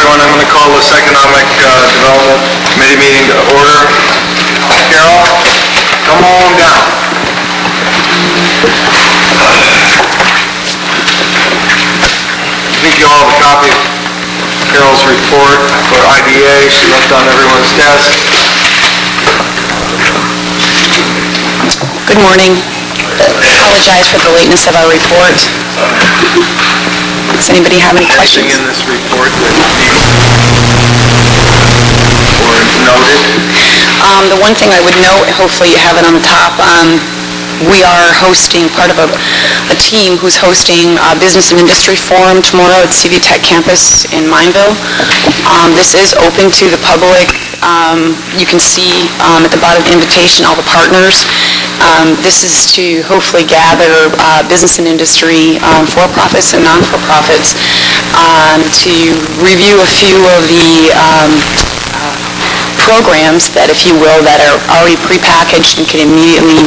everyone. I'm going to call this Economic Development Committee meeting to order. Carol, come on down. I think you all have a copy of Carol's report for IDA. She left on everyone's desk. Good morning. Apologize for the lateness of our report. Does anybody have any questions? Anything in this report that needs or noted? The one thing I would note, hopefully you have it on the top, we are hosting, part of a team who's hosting a Business and Industry Forum tomorrow at CV Tech campus in Mineville. This is open to the public. You can see at the bottom of the invitation all the partners. This is to hopefully gather business and industry, for-profits and non-for-profits, to review a few of the programs that, if you will, that are already prepackaged and can immediately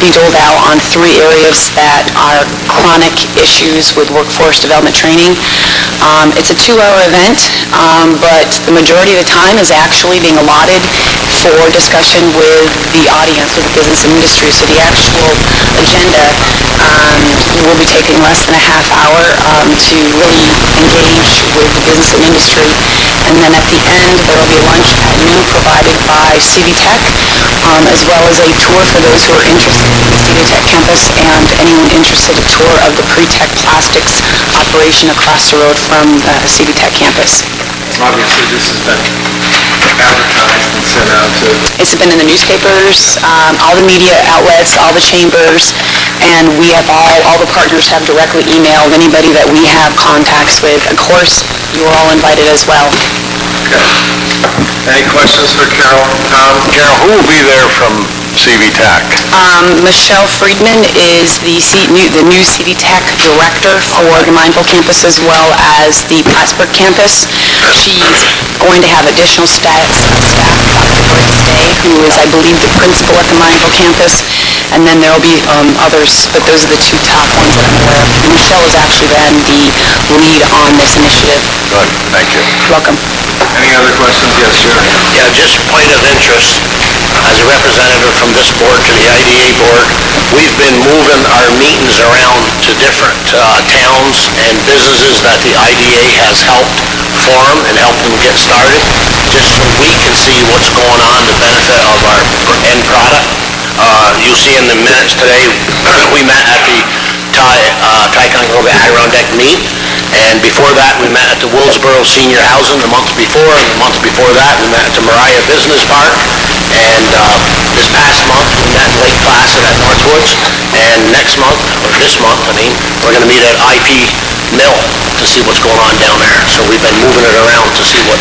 be doled out on 3 areas that are chronic issues with workforce development training. It's a 2-hour event, but the majority of the time is actually being allotted for discussion with the audience, with the business and industry. So the actual agenda will be taking less than a half hour to really engage with the business and industry. And then at the end, there will be lunch at noon provided by CV Tech, as well as a tour for those who are interested in the CV Tech campus, and anyone interested, a tour of the pre-tech plastics operation across the road from the CV Tech campus. Obviously, this has been advertised and sent out to... It's been in the newspapers, all the media outlets, all the chambers, and we have all the partners have directly emailed anybody that we have contacts with. Of course, you are all invited as well. Okay. Any questions for Carol? Carol, who will be there from CV Tech? Michelle Friedman is the new CV Tech director for the Mineville campus as well as the Plattsburgh campus. She's going to have additional staff, Dr. Briggs Day, who is, I believe, the principal at the Mineville campus, and then there will be others, but those are the 2 top ones that I'm aware of. Michelle has actually been the lead on this initiative. Good, thank you. Welcome. Any other questions? Yes, sure. Yeah, just point of interest, as a representative from this board to the IDA board, we've been moving our meetings around to different towns and businesses that the IDA has helped form and helped them get started, just so we can see what's going on, the benefit of our end product. You'll see in the minutes today, we met at the Ticonderoga Adirondack meet, and before that we met at the Willsboro Senior Housing the month before, and the month before that we met at the Mariah Business Park, and this past month we met in Lake Placid at Northwoods, and next month, or this month, we're going to meet at IP Mill to see what's going on down there. So we've been moving it around to see what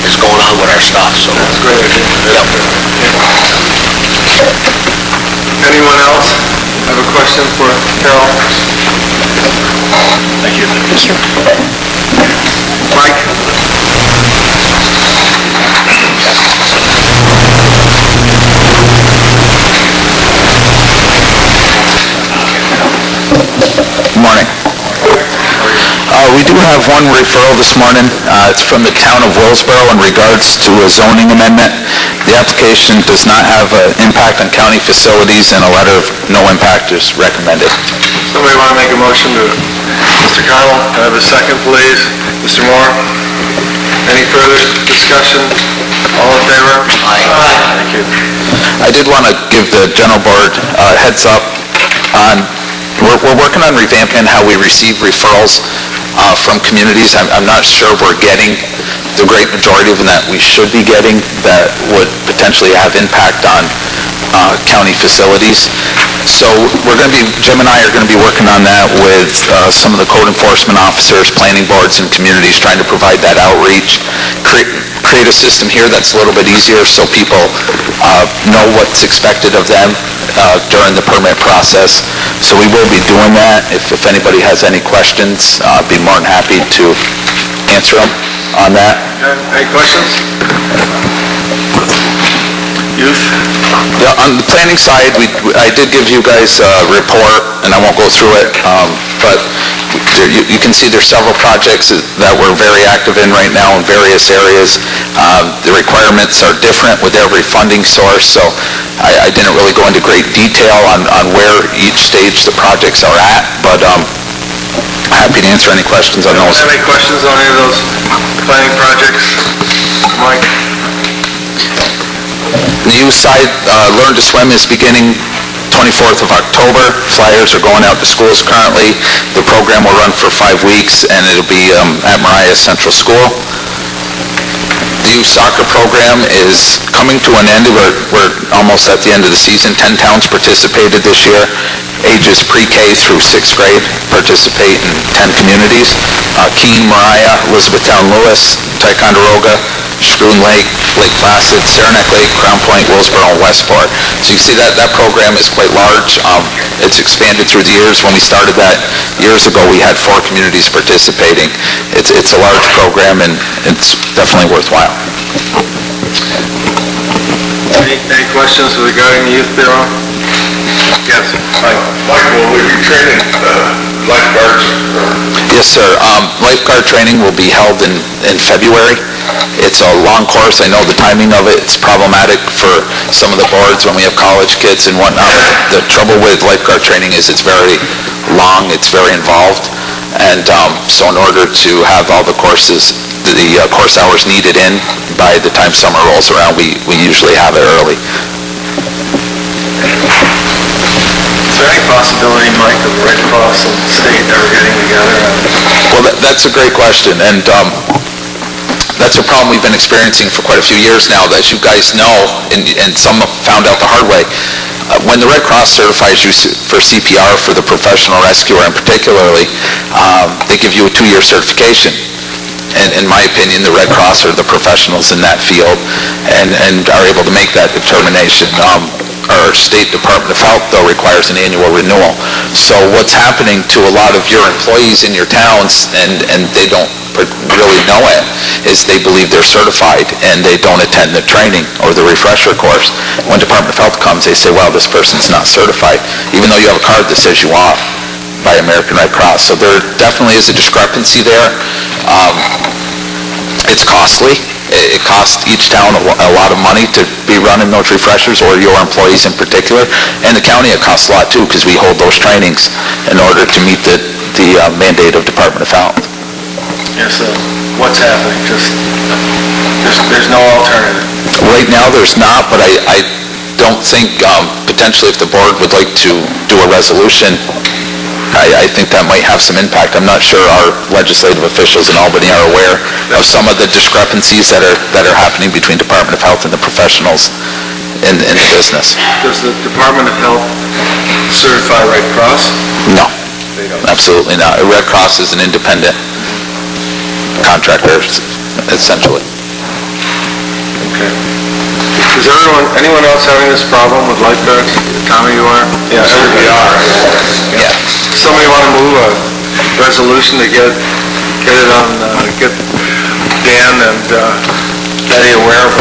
is going on with our stuff. So that's great. Yep. Anyone else have a question for Carol? Thank you. Thank you. Mike? Good morning. We do have one referral this morning. It's from the town of Willsboro in regards to a zoning amendment. The application does not have an impact on county facilities, and a letter of no impact is recommended. Somebody want to make a motion to Mr. Connell? Can I have a second, please? Mr. Moore? Any further discussion? All in favor? Aye. Thank you. I did want to give the general board a heads up on, we're working on revamping how we receive referrals from communities. I'm not sure we're getting the great majority of them that we should be getting that would potentially have impact on county facilities. So Jim and I are going to be working on that with some of the code enforcement officers, planning boards, and communities, trying to provide that outreach, create a system here that's a little bit easier so people know what's expected of them during the permit process. So we will be doing that. If anybody has any questions, I'd be more than happy to answer them on that. Any questions? Youth? Yeah, on the planning side, I did give you guys a report, and I won't go through it. but you can see there's several projects that we're very active in right now in various areas. The requirements are different with every funding source, so I didn't really go into great detail on where each stage the projects are at, but happy to answer any questions on those. Any questions on any of those planning projects? Mike? The youth side, Learn to Swim is beginning 24th of October. Flyers are going out to schools currently. The program will run for 5 weeks, and it'll be at Mariah Central School. The youth soccer program is coming to an end. We're almost at the end of the season. 10 towns participated this year. Ages pre-K through 6th grade participate in 10 communities. Keene, Mariah, Elizabethtown, Lewis, Ticonderoga, Schroon Lake, Lake Placid, Saranac Lake, Crown Point, Willsboro, and Westport. So you see that program is quite large. It's expanded through the years. When we started that years ago, we had 4 communities participating. It's a large program, and it's definitely worthwhile. Any questions regarding the Youth Bureau? Yes. Mike, will we be training lifeguards? Yes, sir. Lifeguard training will be held in February. It's a long course. I know the timing of it. It's problematic for some of the boards when we have college kids and whatnot. The trouble with lifeguard training is it's very long, it's very involved, and so in order to have all the courses, the course hours needed in by the time summer rolls around, we usually have it early. Is there any possibility, Mike, of the Red Cross and the state ever getting together? Well, that's a great question, and that's a problem we've been experiencing for quite a few years now. As you guys know, and some have found out the hard way, when the Red Cross certifies you for CPR, for the professional rescuer in particularly, they give you a 2-year certification. And in my opinion, the Red Cross are the professionals in that field and are able to make that determination. Our State Department of Health, though, requires an annual renewal. So what's happening to a lot of your employees in your towns, and they don't really know it, is they believe they're certified and they don't attend the training or the refresher course. When Department of Health comes, they say, well, this person's not certified, even though you have a card that says you are by American Red Cross. So there definitely is a discrepancy there. It's costly. It costs each town a lot of money to be running those refreshers, or your employees in particular. And the county, it costs a lot too, because we hold those trainings in order to meet the mandate of Department of Health. Yes, what's happening? There's no alternative. Right now, there's not, but I don't think, potentially if the board would like to do a resolution, I think that might have some impact. I'm not sure our legislative officials in Albany are aware of some of the discrepancies that are happening between Department of Health and the professionals in the business. Does the Department of Health certify Red Cross? No, They don't. absolutely not. Red Cross is an independent contractor, essentially. Okay. Is anyone else having this problem with lifeguards? Tommy, you are? Yeah, we are. Yeah. Somebody want to move a resolution to get it on, get Dan and Betty aware of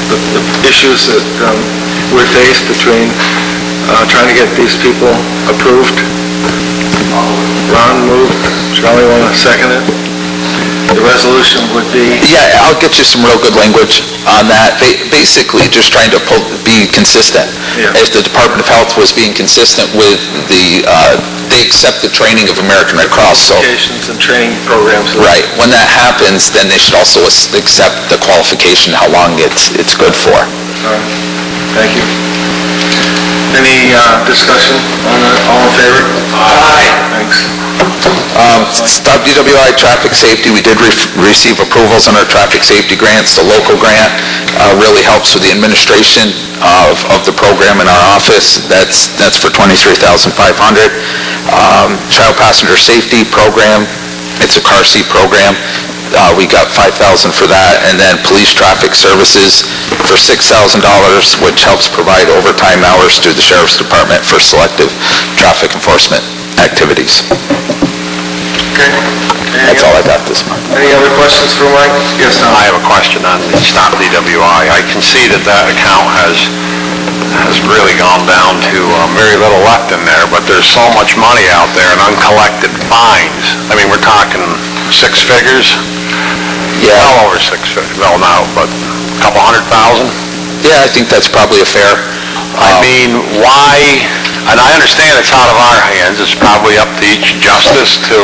the issues that we face between trying to get these people approved? Ron moved. Charlie, want to second it? The resolution would be... Yeah, I'll get you some real good language on that. Basically, just trying to be consistent. Yeah. If the Department of Health was being consistent with they accept the training of American Red Cross, so... Qualifications and training programs. Right. When that happens, then they should also accept the qualification, how long it's good for. All right. Thank you. Any discussion on that? All in favor? Aye. Thanks. Stop DWI traffic safety, we did receive approvals on our traffic safety grants. The local grant really helps with the administration of the program in our office. That's for $23,500. Child passenger safety program, it's a car seat program. We got $5,000 for that, and then police traffic services for $6,000, which helps provide overtime hours through the Sheriff's Department for selective traffic enforcement activities. Okay. That's all I got this month. Any other questions for Mike? Yes, Tom? I have a question on the Stop DWI. I can see that account has has really gone down to very little left in there, but there's so much money out there in uncollected fines. I mean, we're talking six figures? Yeah. Well over six figures, well, no, but a couple $100,000? Yeah, I think that's probably a fair. I mean, why, and I understand it's out of our hands, it's probably up to each justice to,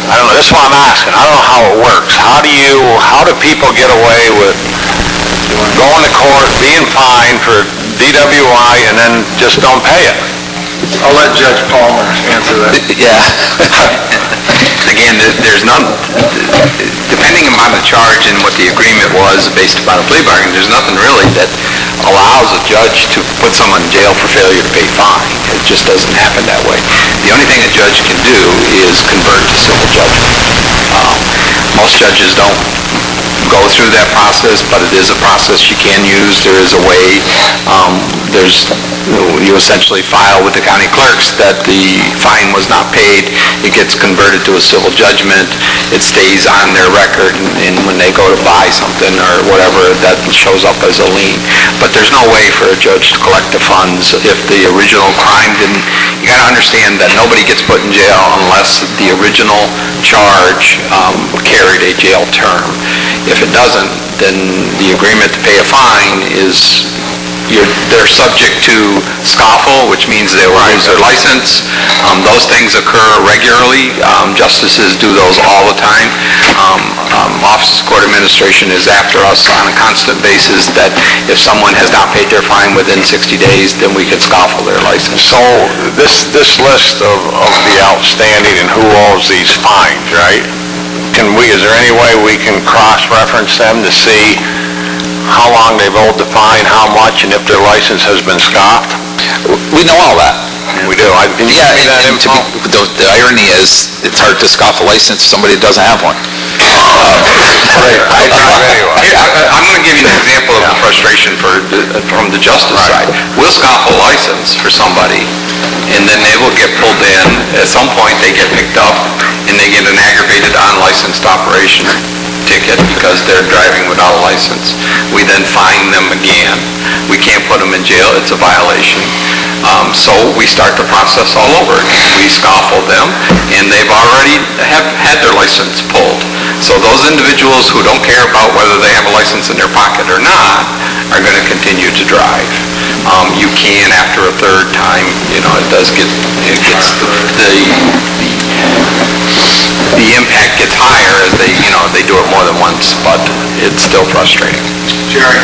I don't know, this is what I'm asking, I don't know how it works. How do people get away with going to court, being fined for DWI, and then just don't pay it? I'll let Judge Palmer answer that. Yeah. Again, there's none, depending upon the charge and what the agreement was based upon a plea bargain, there's nothing really that allows a judge to put someone in jail for failure to pay fine. It just doesn't happen that way. The only thing a judge can do is convert to civil judgment. Most judges don't go through that process, but it is a process you can use. There is a way. You essentially file with the county clerks that the fine was not paid. It gets converted to a civil judgment. It stays on their record, and when they go to buy something or whatever, that shows up as a lien. But there's no way for a judge to collect the funds if the original crime didn't. You got to understand that nobody gets put in jail unless the original charge carried a jail term. If it doesn't, then the agreement to pay a fine is, they're subject to scoffle, which means they will lose their license. Those things occur regularly. Justices do those all the time. Office of Court Administration is after us on a constant basis that if someone has not paid their fine within 60 days, then we could scoffle their license. So this list of the outstanding and who owes these fines, right? Is there any way we can cross-reference them to see how long they've owed the fine, how much, and if their license has been scoffed? We know all that. We do. Can you give me that and info? the irony is, it's hard to scoff a license to somebody that doesn't have one. Great. I drive anyway. I'm going to give you an example of the frustration from the justice side. We'll scoff a license for somebody, and then they will get pulled in. At some point, they get picked up, and they get an aggravated unlicensed operation ticket because they're driving without a license. We then fine them again. We can't put them in jail. It's a violation. So we start the process all over again. We scoffle them, and they've already have had their license pulled. So those individuals who don't care about whether they have a license in their pocket or not are going to continue to drive. You can, after a third time, it the impact gets higher as they do it more than once, but it's still frustrating. Jerry?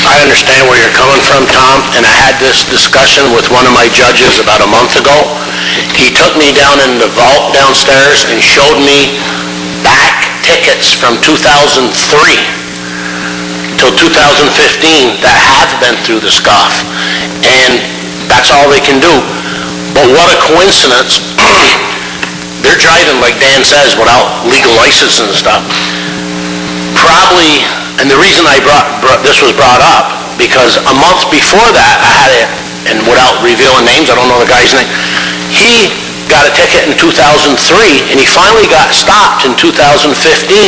I understand where you're coming from, Tom, and I had this discussion with one of my judges about a month ago. He took me down in the vault downstairs and showed me back tickets from 2003 till 2015 that have been through the scoff, and that's all they can do. But what a coincidence. They're driving, like Dan says, without legal license and stuff. Probably, and the reason this was brought up, because a month before that, I had it, and without revealing names, I don't know the guy's name, he got a ticket in 2003, and he finally got stopped in 2015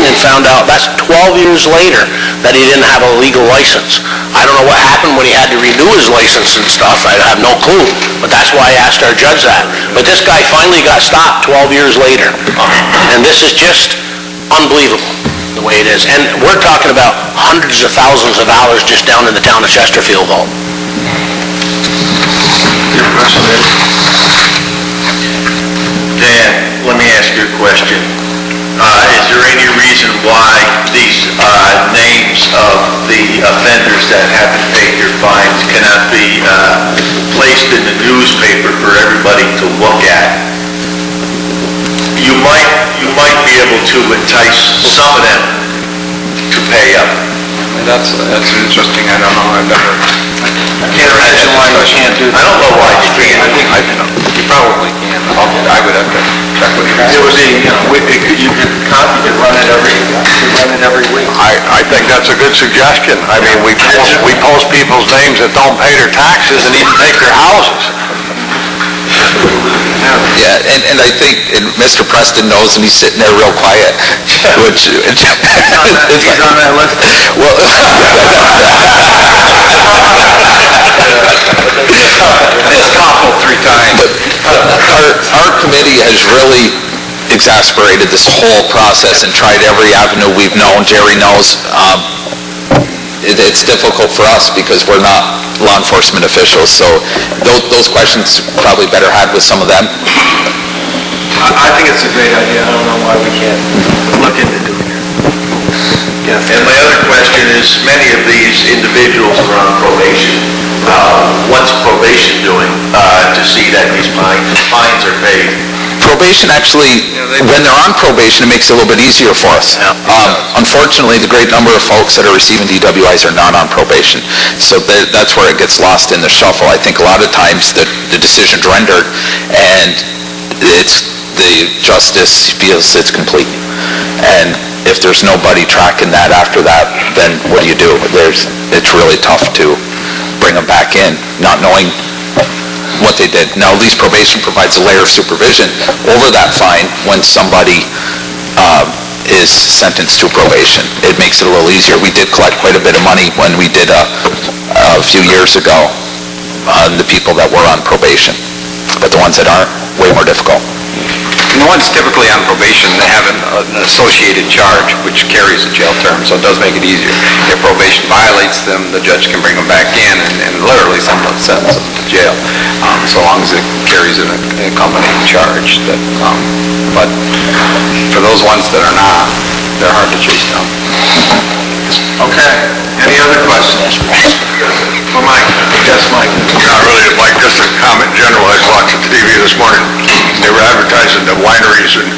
and found out that's 12 years later that he didn't have a legal license. I don't know what happened when he had to renew his license and stuff. I have no clue, but that's why I asked our judge that. But this guy finally got stopped 12 years later, and this is just unbelievable the way it is. And we're talking about hundreds of thousands of dollars just down in the town of Chesterfield vault. Your question is? Dan, let me ask you a question. Is there any reason why these names of the offenders that haven't paid their fines cannot be placed in the newspaper for everybody to look at? You might be able to entice some of them to pay up. That's interesting. I don't know. I can't imagine why you can't do that. I don't know why you can't. You probably can. I would have to check with you. It would be, you could run it every week. I think that's a good suggestion. I mean, we post people's names that don't pay their taxes and even take their houses. Yeah. Yeah, and I think, and Mr. Preston knows, and he's sitting there real quiet, which... He's on that list. Well... It's toppled 3 times. Our committee has really exasperated this whole process and tried every avenue we've known. Jerry knows. It's difficult for us because we're not law enforcement officials, so those questions probably better had with some of them. I think it's a great idea. I don't know why we can't look into doing it. Yeah. And my other question is, many of these individuals are on probation. What's probation doing to see that these fines are paid? Probation actually, when they're on probation, it makes it a little bit easier for us. Unfortunately, the great number of folks that are receiving DWIs are not on probation, so that's where it gets lost in the shuffle. I think a lot of times the decision's rendered, and the justice feels it's complete. And if there's nobody tracking that after that, then what do you do? It's really tough to bring them back in, not knowing what they did. Now, at least probation provides a layer of supervision over that fine when somebody is sentenced to probation. It makes it a little easier. We did collect quite a bit of money when we did a few years ago on the people that were on probation, but the ones that aren't, way more difficult. And the ones typically on probation, they have an associated charge, which carries a jail term, so it does make it easier. If probation violates them, the judge can bring them back in and literally sentence them to jail, so long as it carries an accompanying charge. But for those ones that are not, they're hard to chase down. Okay. Any other questions? For Mike? Yes, Mike. Not really, Mike, just a comment in general. I was watching TV this morning. They were advertising the wineries and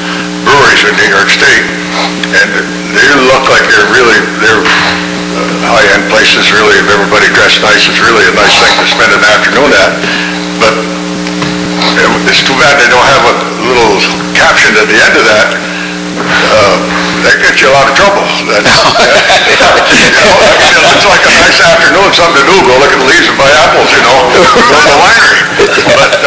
breweries in New York State, and they look like they're high-end places, really. If everybody dressed nice, it's really a nice thing to spend an afternoon at. But it's too bad they don't have a little caption at the end of that. That gets you a lot of trouble. It's like a nice afternoon, something to do, go look at the leaves and buy apples, go to the winery. But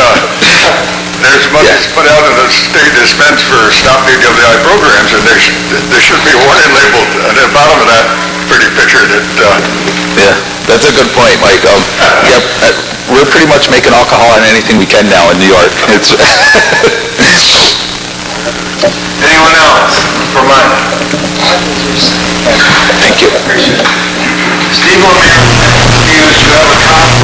there's money put out in the state that spends for stop DWI programs, and there should be a warning label at the bottom of that pretty picture that... Yeah, that's a good point, Mike. Yep, we're pretty much making alcohol on anything we can now in New York. Anyone else? For Mike? Thank you. Steve Lemire, you have a copy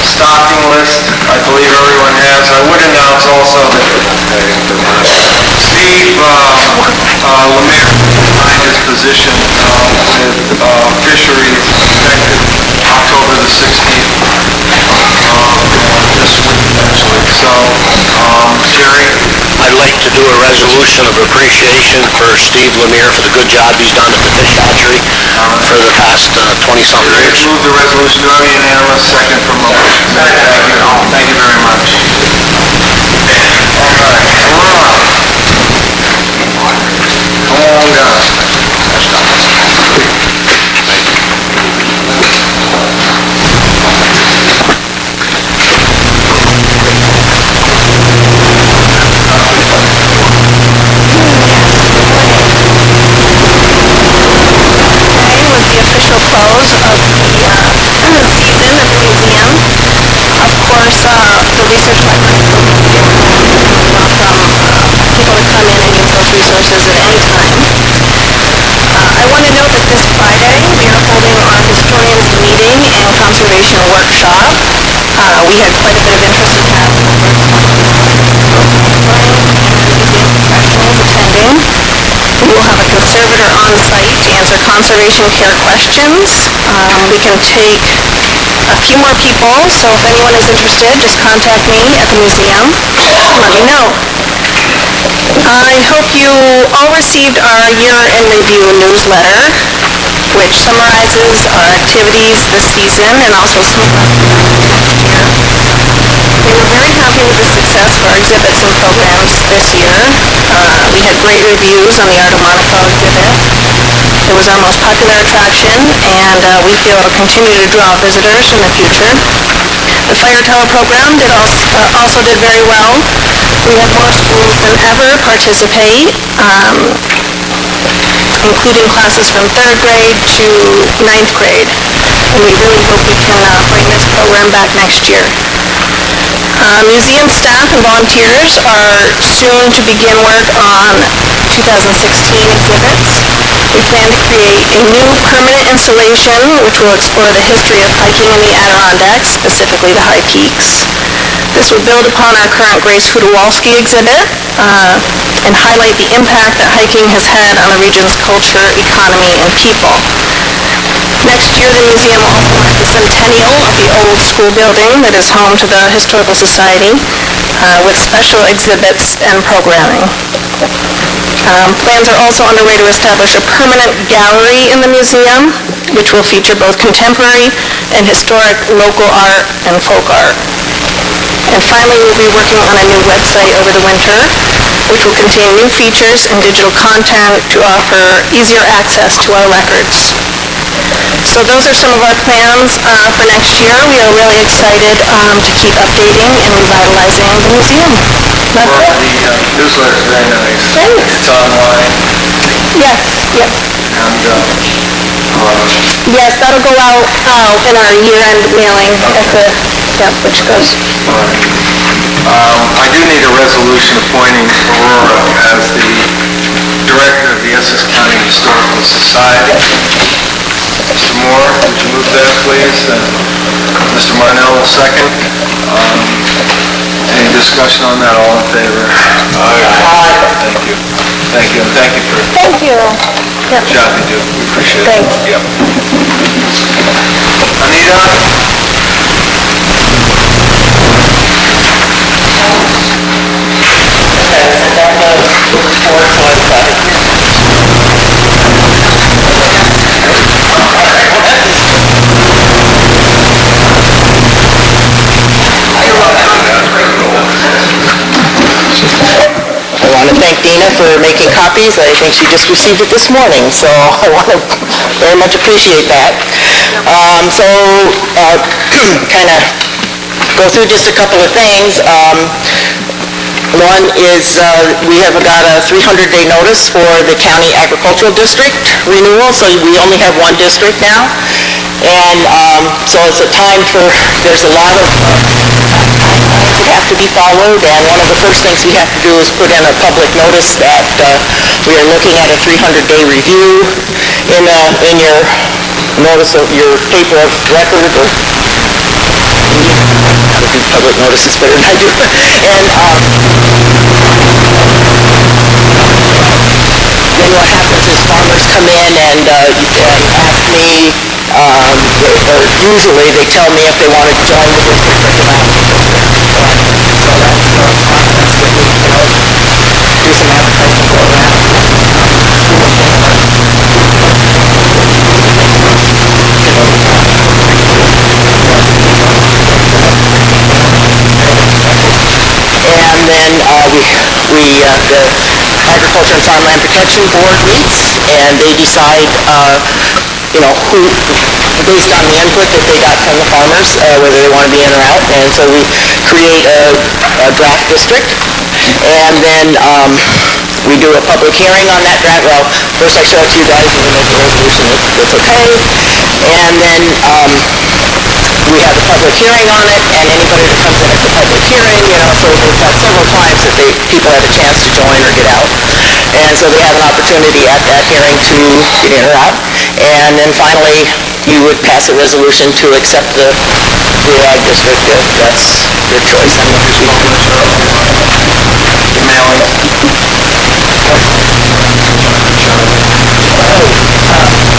stocking list. I believe everyone has. I would announce also that Steve Lemire resigned his position with fisheries effective October the 16th this week, actually. So, Jerry? I'd like to do a resolution of appreciation for Steve Lemire for the good job he's done at the fish hatchery for the past 20-something years. Move the resolution. Do I have a unanimous second from motion? Thank you. Thank you very much. All right, we're on. Come on down. Close of the season at the museum. Of course, the research library will be from people to come in and use those resources at any time. I want to note that this Friday we are holding our historians meeting and conservation workshop. We had quite a bit of interest in having museum professionals attending. We will have a conservator on site to answer conservation care questions. We can take a few more people, so if anyone is interested, just contact me at the museum and let me know. I hope you all received our year-end review newsletter, which summarizes our activities this season and also some of last year. We were very happy with the success of our exhibits and programs this year. We had great reviews on the Art of Monaco exhibit. It was our most popular attraction, and we feel it will continue to draw visitors in the future. The fire tower program also did very well. We had more schools than ever participate, including classes from 3rd grade to 9th grade. And we really hope we can bring this program back next year. Museum staff and volunteers are soon to begin work on 2016 exhibits. We plan to create a new permanent installation which will explore the history of hiking in the Adirondacks, specifically the high peaks. This will build upon our current Grace Hudowalski exhibit and highlight the impact that hiking has had on the region's culture, economy, and people. Next year, the museum will also mark the centennial of the old school building that is home to the Historical Society with special exhibits and programming. Plans are also underway to establish a permanent gallery in the museum, which will feature both contemporary and historic local art and folk art. And finally, we'll be working on a new website over the winter, which will contain new features and digital content to offer easier access to our records. So those are some of our plans for next year. We are really excited to keep updating and revitalizing the museum. That's it. The newsletter's very nice. Thanks. It's online, Yes, yep. and, Yes, that'll go out in our year-end mailing at the, which goes. I do need a resolution appointing Aurora as the director of the Essex County Historical Society. Mr. Moore, would you move that, please? Mr. Marnell will second. Any discussion on that? All in favor? Aye. Thank you. Thank you, and thank you for Thank you. the job you do. We appreciate it. Thanks. Yep. Anita? I want to thank Dina for making copies. I think she just received it this morning, so I want to very much appreciate that. Kind of go through just a couple of things. One is we have got a 300-day notice for the county agricultural district renewal, so we only have one district now. And so it's a time for, there's a lot of timelines that have to be followed, and one of the first things we have to do is put in a public notice that we are looking at a 300-day review in your notice of your paper of record, or how to do public notices better than I do. And then what happens is farmers come in and ask me, or usually they tell me if they want to join the district or not. So that's the process that we, do some advertising for that. And then the Agriculture and Farmland Protection Board meets, and they decide, who, based on the input that they got from the farmers, whether they want to be in or out. And so we create a draft district, and then we do a public hearing on that draft. Well, first I show it to you guys, and we make a resolution that's okay. And then we have a public hearing on it, and anybody that comes in at the public hearing, so we've had several times that people have a chance to join or get out. And so they have an opportunity at that hearing to get in or out. And then finally, you would pass a resolution to accept the ag district if that's your choice. Mailing.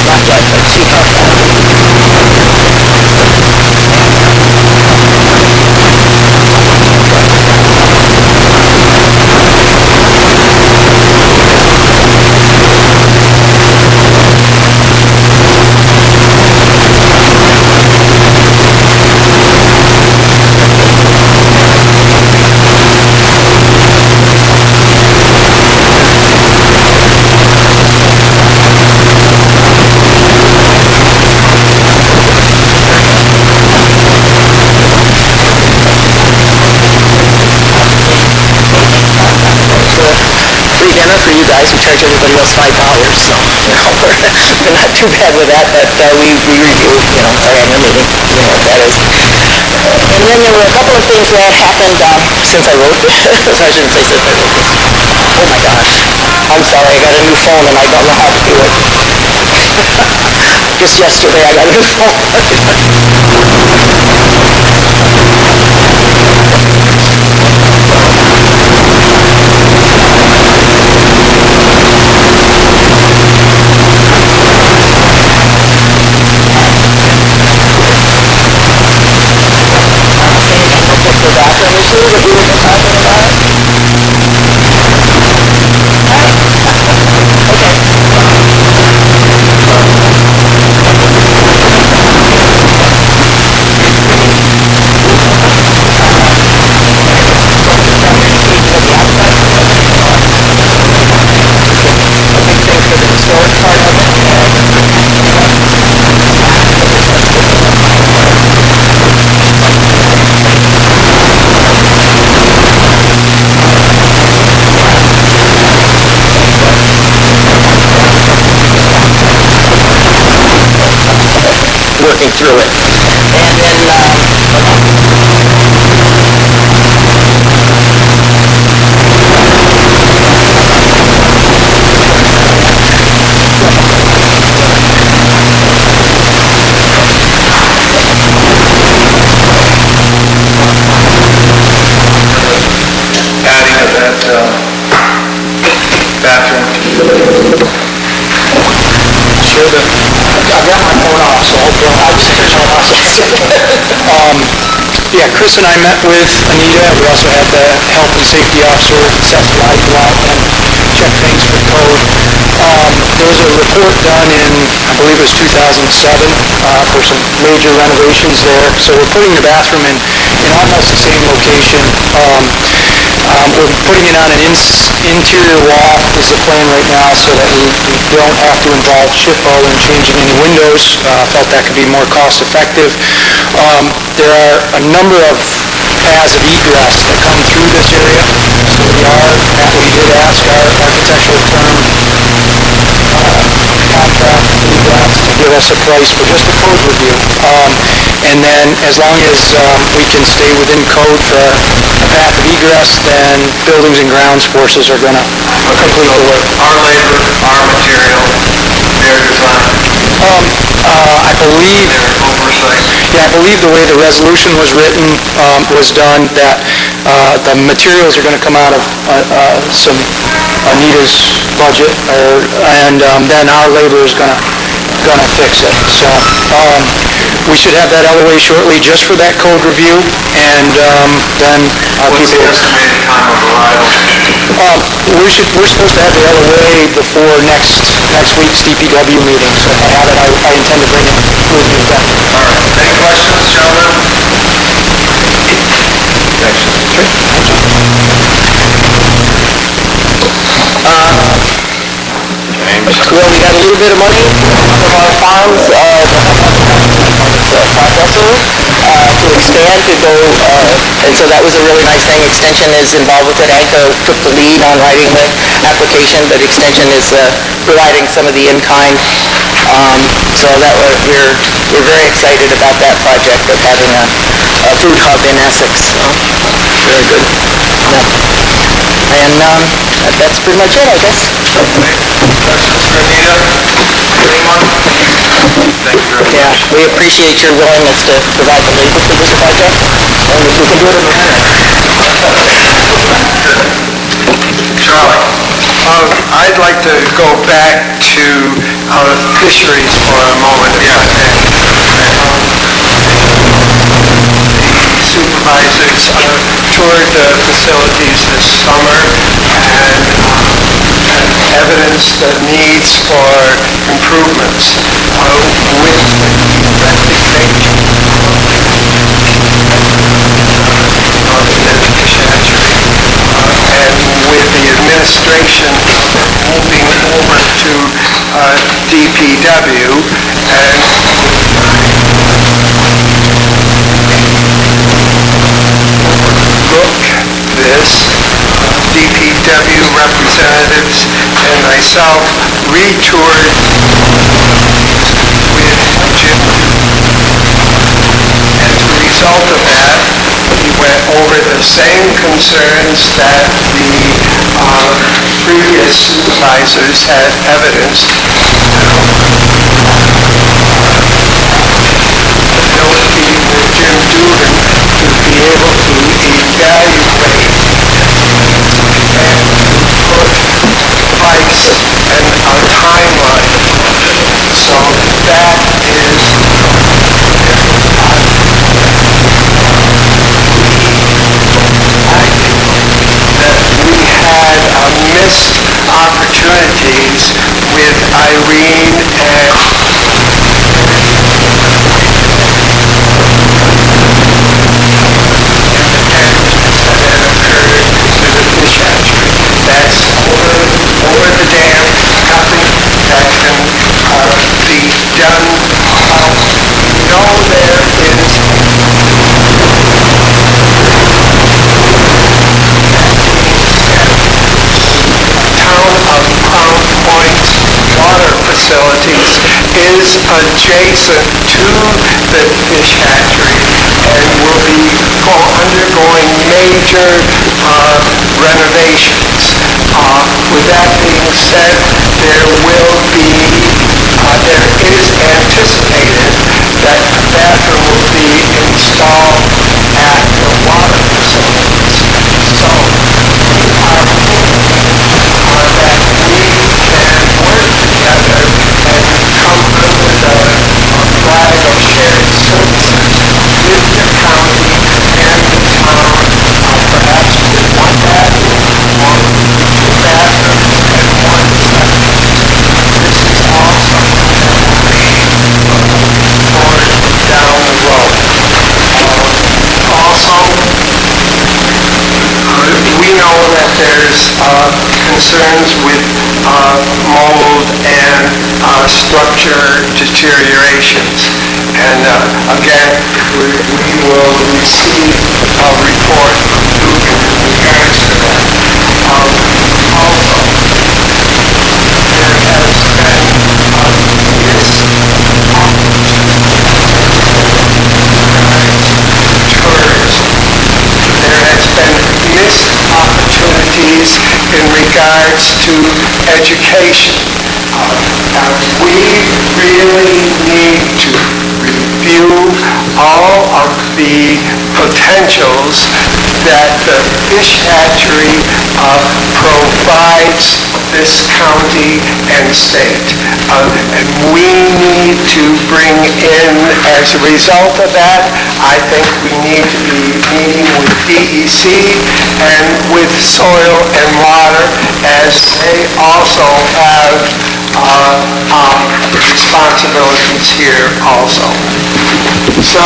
Not yet, but she helped guys, we charge everybody else $5, so, we're not too bad with that, but we review, our annual meeting, what that is. And then there were a couple of things that happened since I wrote this. I shouldn't say since I wrote this. Oh my gosh. I'm sorry, I got a new phone and I don't know how to do it. Just yesterday I got a new phone. The bathroom issue that we were just talking about? Working through it. And then, adding to that bathroom. Sure, I've got my phone off, so hopefully I'll have it off. Yeah, Chris and I met with Anita. We also had the health and safety officer, Seth Wright, go out and check things for code. There was a report done in, I believe it was 2007, for some major renovations there. So we're putting the bathroom in almost the same location. We're putting it on an interior wall is the plan right now, so that we don't have to involve SHPO in changing any windows. Felt that could be more cost effective. There are a number of paths of egress that come through this area, so we did ask our architectural firm contract to give us a price for just a code review. And then as long as we can stay within code for a path of egress, then buildings and grounds forces are going to complete the work. Our labor, our material, their design, I believe, their oversight. yeah, I believe the way the resolution was written was done, that the materials are going to come out of some Anita's budget, and then our labor is going to fix it. So we should have that LOA shortly just for that code review, and then our What's people... the estimated time of arrival? We're supposed to have the LOA before next week's DPW meeting, so if I have it, I intend to bring it with me then. All right. Any questions, gentlemen? well, we got a little bit of money from our farms, processor, to expand, to go, and so that was a really nice thing. Extension is involved with it. AGCO took the lead on writing the application, but Extension is providing some of the in-kind. So that we're very excited about that project of having a food hub in Essex. So, very good. Yeah. And that's pretty much it, I guess. Questions for Anita? Anyone? Thank you very much. Yeah, we appreciate your willingness to provide the labor for this project, and if we can do it in a minute. Charlie? I'd like to go back to fisheries for a moment. Yeah. The supervisors toured the facilities this summer and evidence the needs for improvements with the resignation of the fishery and with the administration moving over to DPW, and look this, DPW DPW representatives and myself retoured with Jim. As a result of that, we went over the same concerns that the previous supervisors had evidenced. Ability with Jim Dugan to be able to evaluate and put price and a timeline. So that is that we had missed opportunities with Irene and that's over the dam, nothing that can be done. No, there is town of Crown Point water facilities is adjacent to the fish hatchery and will be undergoing major renovations. With that being said, there is anticipated that a bathroom will be installed at the water facilities. So our hope that we can work together and come up with a flag of shared services with the county and the town, perhaps with one bathroom or two bathrooms and one septic. This is all something that will be poured down the road. Also, we know that there's concerns with mold and structure deteriorations. And again, we will receive a report from Dugan in regards to that. Also, there has been missed tourism. There has been missed opportunities in regards to education. We really need to review all of the potentials that the fish hatchery provides this county and state. And we need to bring in, as a result of that, I think we need to be meeting with DEC and with soil and water, as they also have responsibilities here also. So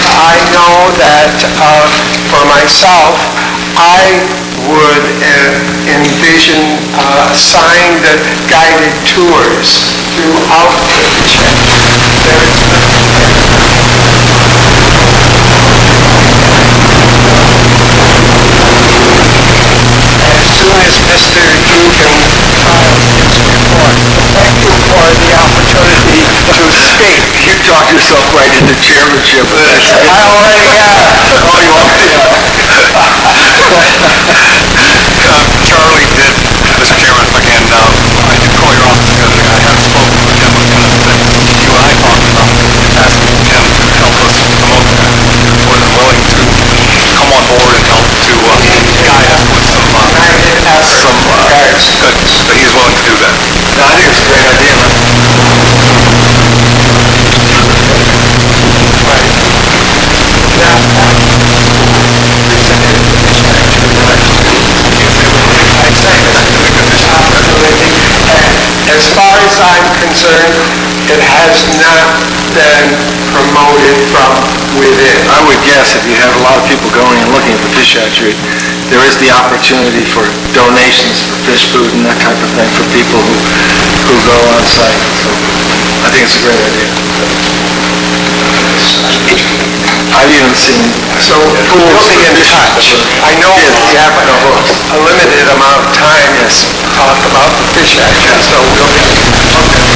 I know that for myself, I would envision signed guided tours throughout the check. As soon as Mr. Dugan files his report. Thank you for the opportunity to speak. You talked yourself right into chairmanship. I already have. Oh, you already have. Charlie did, Mr. Chairman, if I can, I did call your office the other day. I have spoken with him on kind of the things you and I talked about, asking him to help us promote that. He's more than willing to come on board and help to guide us with some goods, but he's willing to do that. No, I think it's a great idea, man. As far as I'm concerned, it has not been promoted from within. I would guess if you have a lot of people going and looking at the fish hatchery, there is the opportunity for donations for fish food and that type of thing for people who go on site. So I think it's a great idea. I've even seen So we'll be in touch. I know we have a limited amount of time to talk about the fish action, so we'll be, okay.